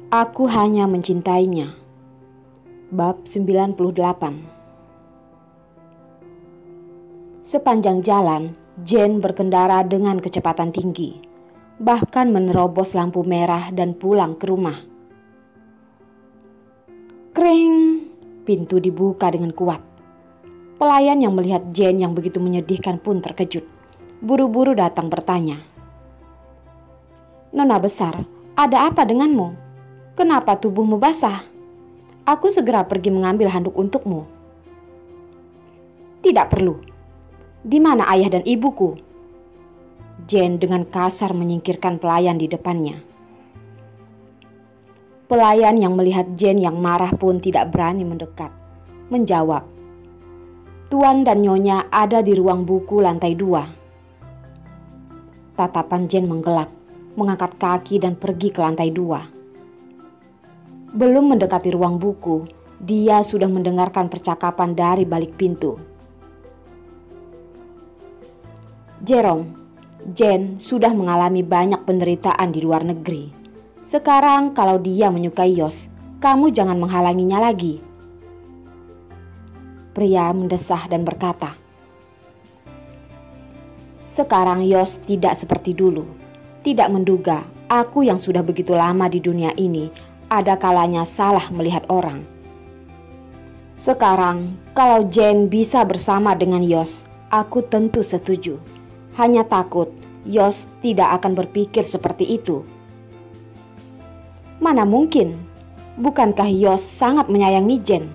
Aku hanya mencintainya. Bab 98. Sepanjang jalan, Jane berkendara dengan kecepatan tinggi, bahkan menerobos lampu merah dan pulang ke rumah. Kring! Pintu dibuka dengan kuat. Pelayan yang melihat Jane yang begitu menyedihkan pun terkejut. Buru-buru datang bertanya, "Nona besar, ada apa denganmu? Kenapa tubuhmu basah? Aku segera pergi mengambil handuk untukmu." "Tidak perlu. Di mana ayah dan ibuku?" Jane dengan kasar menyingkirkan pelayan di depannya. Pelayan yang melihat Jane yang marah pun tidak berani mendekat. Menjawab, "Tuan dan Nyonya ada di ruang buku lantai 2. Tatapan Jane menggelap, mengangkat kaki dan pergi ke lantai 2. Belum mendekati ruang buku, dia sudah mendengarkan percakapan dari balik pintu. "Jerome, Jane sudah mengalami banyak penderitaan di luar negeri. Sekarang kalau dia menyukai Yos, kamu jangan menghalanginya lagi." Pria mendesah dan berkata, "Sekarang Yos tidak seperti dulu. Tidak menduga aku yang sudah begitu lama di dunia ini ada kalanya salah melihat orang. Sekarang kalau Jane bisa bersama dengan Yos, aku tentu setuju. Hanya takut Yos tidak akan berpikir seperti itu." "Mana mungkin? Bukankah Yos sangat menyayangi Jane?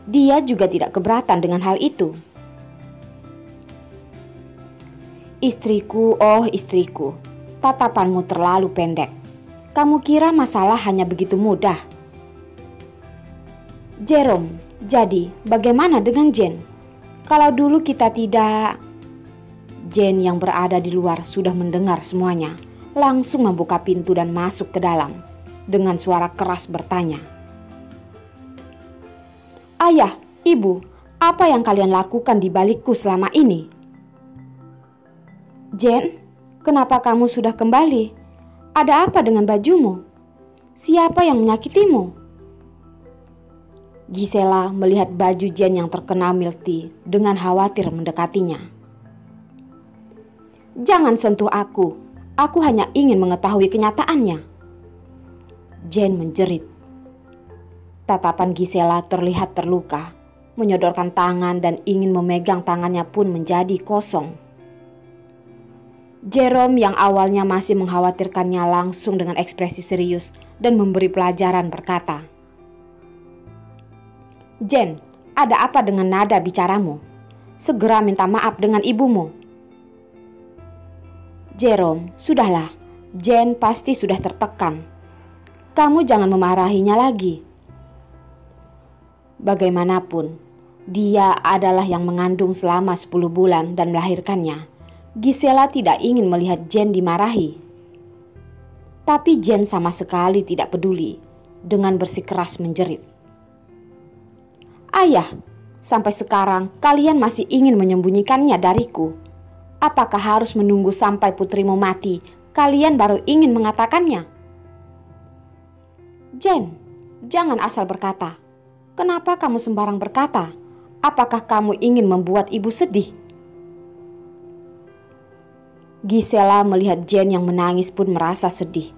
Dia juga tidak keberatan dengan hal itu." "Istriku, oh istriku, tatapanmu terlalu pendek. Kamu kira masalah hanya begitu mudah?" "Jerome, jadi bagaimana dengan Jane? Kalau dulu kita tidak..." Jane yang berada di luar sudah mendengar semuanya, langsung membuka pintu dan masuk ke dalam. Dengan suara keras bertanya, "Ayah, ibu, apa yang kalian lakukan di balikku selama ini?" "Jane, kenapa kamu sudah kembali? Ada apa dengan bajumu? Siapa yang menyakitimu?" Gisela melihat baju Jane yang terkena milti dengan khawatir mendekatinya. "Jangan sentuh aku hanya ingin mengetahui kenyataannya." Jane menjerit. Tatapan Gisela terlihat terluka, menyodorkan tangan dan ingin memegang tangannya pun menjadi kosong. Jerome yang awalnya masih mengkhawatirkannya langsung dengan ekspresi serius dan memberi pelajaran berkata, "Jane, ada apa dengan nada bicaramu? Segera minta maaf dengan ibumu." "Jerome, sudahlah. Jane pasti sudah tertekan. Kamu jangan memarahinya lagi. Bagaimanapun, dia adalah yang mengandung selama 10 bulan dan melahirkannya. Gisela tidak ingin melihat Jane dimarahi." Tapi Jane sama sekali tidak peduli. Dengan bersikeras menjerit, "Ayah, sampai sekarang kalian masih ingin menyembunyikannya dariku. Apakah harus menunggu sampai putrimu mati, kalian baru ingin mengatakannya?" "Jane, jangan asal berkata. Kenapa kamu sembarang berkata? Apakah kamu ingin membuat ibu sedih?" Gisela melihat Jane yang menangis pun merasa sedih.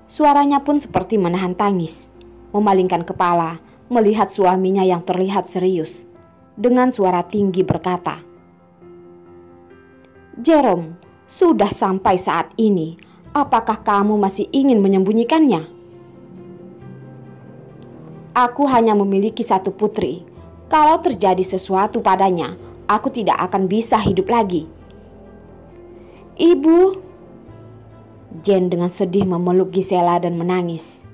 Suaranya pun seperti menahan tangis. Memalingkan kepala, melihat suaminya yang terlihat serius. Dengan suara tinggi berkata, "Jerome, sudah sampai saat ini. Apakah kamu masih ingin menyembunyikannya?" "Aku hanya memiliki satu putri. Kalau terjadi sesuatu padanya, aku tidak akan bisa hidup lagi." "Ibu!" Jane dengan sedih memeluk Gisela dan menangis.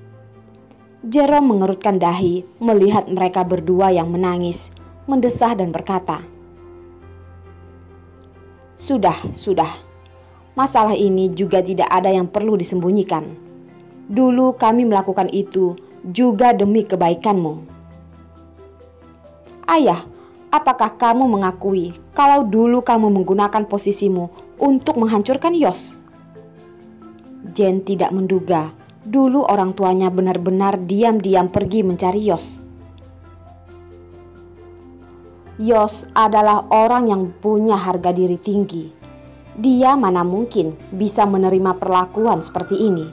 Jerome mengerutkan dahi melihat mereka berdua yang menangis, mendesah dan berkata, Sudah. Masalah ini juga tidak ada yang perlu disembunyikan. Dulu kami melakukan itu juga demi kebaikanmu." "Ayah, apakah kamu mengakui kalau dulu kamu menggunakan posisimu untuk menghancurkan Yos?" Jane tidak menduga dulu orang tuanya benar-benar diam-diam pergi mencari Yos. Yos adalah orang yang punya harga diri tinggi. Dia mana mungkin bisa menerima perlakuan seperti ini.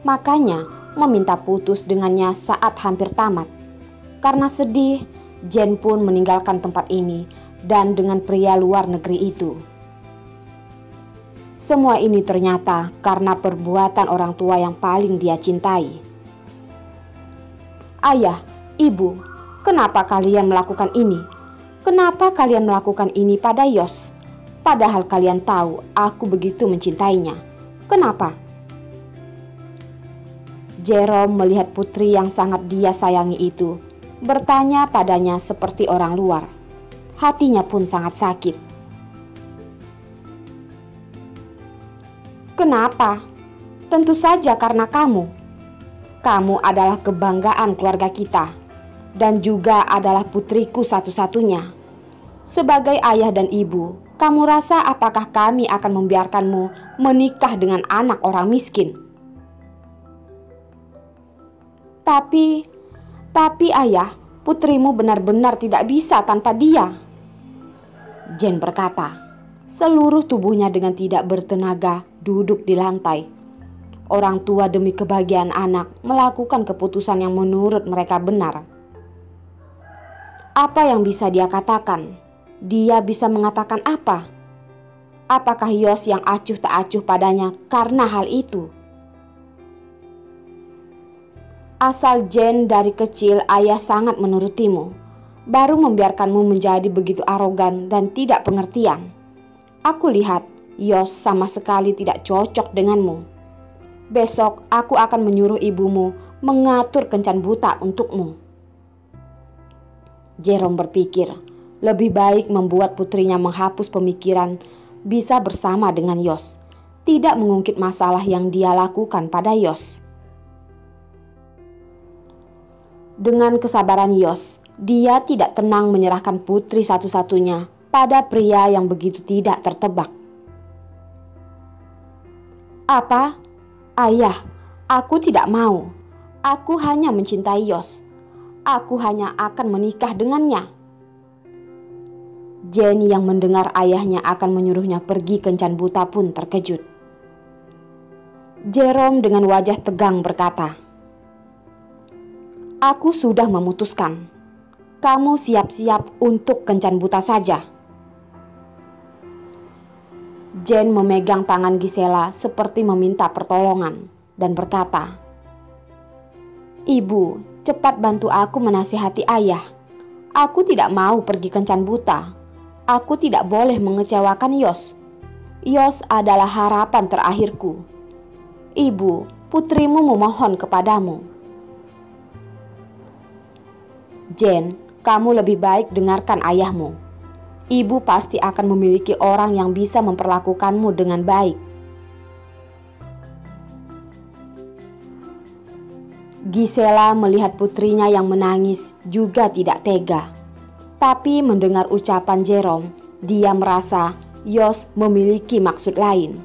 Makanya meminta putus dengannya saat hampir tamat. Karena sedih, Jen pun meninggalkan tempat ini dan dengan pria luar negeri itu. Semua ini ternyata karena perbuatan orang tua yang paling dia cintai. Ayah, ibu, kenapa kalian melakukan ini? Kenapa kalian melakukan ini pada Yos? Padahal kalian tahu aku begitu mencintainya. Kenapa? Jerome melihat putri yang sangat dia sayangi itu, bertanya padanya seperti orang luar. Hatinya pun sangat sakit. Kenapa? Tentu saja karena kamu. Kamu adalah kebanggaan keluarga kita dan juga adalah putriku satu-satunya. Sebagai ayah dan ibu, kamu rasa apakah kami akan membiarkanmu menikah dengan anak orang miskin? Tapi ayah, putrimu benar-benar tidak bisa tanpa dia. Jen berkata. Seluruh tubuhnya dengan tidak bertenaga duduk di lantai. Orang tua demi kebahagiaan anak melakukan keputusan yang menurut mereka benar. Apa yang bisa dia katakan? Dia bisa mengatakan apa? Apakah Yos yang acuh tak acuh padanya karena hal itu? Asal Jen dari kecil ayah sangat menurutimu, baru membiarkanmu menjadi begitu arogan dan tidak pengertian. Aku lihat Yos sama sekali tidak cocok denganmu. Besok aku akan menyuruh ibumu mengatur kencan buta untukmu. Jerome berpikir lebih baik membuat putrinya menghapus pemikiran bisa bersama dengan Yos, tidak mengungkit masalah yang dia lakukan pada Yos. Dengan kesabaran Yos, dia tidak tenang menyerahkan putri satu-satunya pada pria yang begitu tidak tertebak. Apa? Ayah, aku tidak mau. Aku hanya mencintai Yos. Aku hanya akan menikah dengannya. Jenny yang mendengar ayahnya akan menyuruhnya pergi kencan buta pun terkejut. Jerome dengan wajah tegang berkata, "Aku sudah memutuskan. Kamu siap-siap untuk kencan buta saja." Jen memegang tangan Gisela seperti meminta pertolongan dan berkata, "Ibu, cepat bantu aku menasihati ayah. Aku tidak mau pergi kencan buta. Aku tidak boleh mengecewakan Yos. Yos adalah harapan terakhirku. Ibu, putrimu memohon kepadamu." Jen, kamu lebih baik dengarkan ayahmu. Ibu pasti akan memiliki orang yang bisa memperlakukanmu dengan baik. Gisela melihat putrinya yang menangis juga tidak tega. Tapi mendengar ucapan Jerome, dia merasa Yos memiliki maksud lain.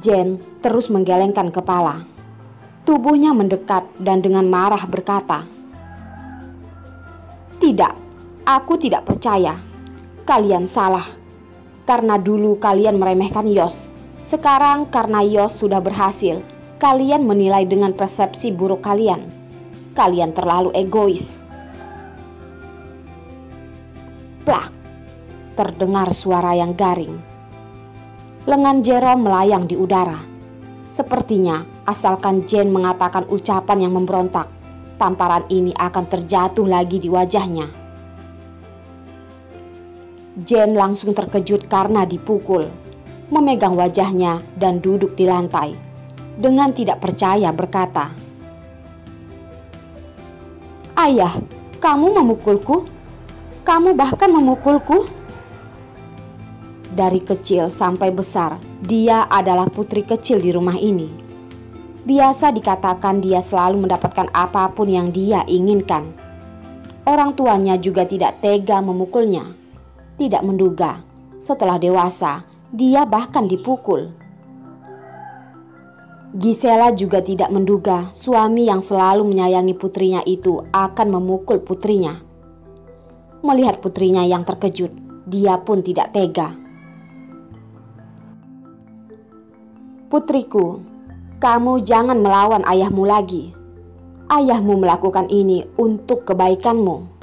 Jen terus menggelengkan kepala. Tubuhnya mendekat dan dengan marah berkata, "Tidak. Aku tidak percaya. Kalian salah. Karena dulu kalian meremehkan Yos. Sekarang karena Yos sudah berhasil, kalian menilai dengan persepsi buruk kalian. Kalian terlalu egois." Plak! Terdengar suara yang garing. Lengan Jerome melayang di udara. Sepertinya asalkan Jen mengatakan ucapan yang memberontak, tamparan ini akan terjatuh lagi di wajahnya. Jen langsung terkejut karena dipukul, memegang wajahnya dan duduk di lantai. Dengan tidak percaya berkata, "Ayah, kamu memukulku? Kamu bahkan memukulku?" Dari kecil sampai besar, dia adalah putri kecil di rumah ini. Biasa dikatakan dia selalu mendapatkan apapun yang dia inginkan. Orang tuanya juga tidak tega memukulnya. Tidak menduga, setelah dewasa, dia bahkan dipukul. Gisela juga tidak menduga suami yang selalu menyayangi putrinya itu akan memukul putrinya. Melihat putrinya yang terkejut, dia pun tidak tega. "Putriku, kamu jangan melawan ayahmu lagi. Ayahmu melakukan ini untuk kebaikanmu."